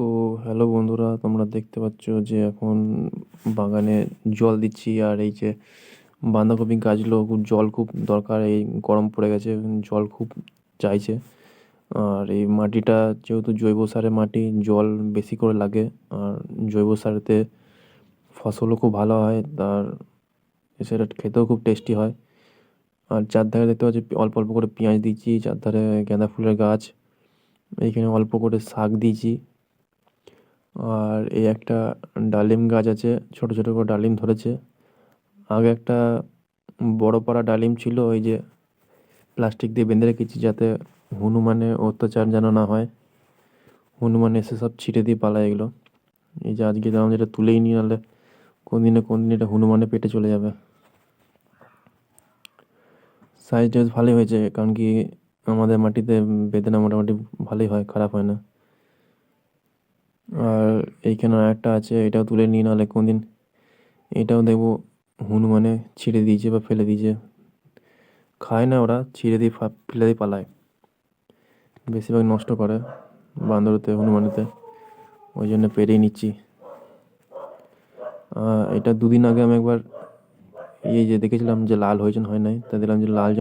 তো হ্যালো বন্ধুরা, তোমরা দেখতে পাচ্ছ যে এখন বাগানে জল দিচ্ছি। আর এই যে বাঁধাকপি গাছগুলো জল খুব দরকার, এই গরম পড়ে গেছে, জল খুব চাইছে। আর এই মাটিটা যেহেতু জৈব সারের মাটি, জল বেশি করে লাগে। আর জৈব সারেতে ফসলও খুব ভালো হয়, আর সেটা খেতেও খুব টেস্টি হয়। আর চারধারে দেখতে পাচ্ছি অল্প অল্প করে পেঁয়াজ দিচ্ছি, চারধারে গাঁদা ফুলের গাছ, এইখানে অল্প করে শাক দিয়েছি। আর এই একটা ডালিম গাছ আছে, ছোট ছোট করে ডালিম ধরেছে। আগে একটা বড় পাড়া ডালিম ছিল, ওই যে প্লাস্টিক দিয়ে বেঁধে রেখেছি যাতে হনুমানের অত্যাচার যেন না হয়, হনুমান এসে সব ছিঁড়ে দিয়ে পালায় এগুলো। এই যে আজকে যেমন যেটা তুলেই নিয়ে, নাহলে কোন দিন এটা হনুমানের পেটে চলে যাবে। সাইজটা বেশ ভালোই হয়েছে, কারণ কি আমাদের মাটিতে বেদানা মোটামুটি ভালোই হয়, খারাপ হয় না। আর এইখানে একটা আছে, এটাও তুলে নিই, নাহলে কোনদিন এটাও দেখবো হনুমানে ছিঁড়ে দিয়েছে বা ফেলে দিয়েছে। খায় না ওরা, ছিঁড়ে দিয়ে ফেলে দিয়ে পালায়, বেশিরভাগ নষ্ট করে বান্দরতে হনুমানেতে, ওই জন্য পেরেই নিচ্ছি। এটা দুদিন আগে আমি একবার এই যে দেখেছিলাম যে লাল হয়েছে না হয় নাই, তা দিলাম যে লাল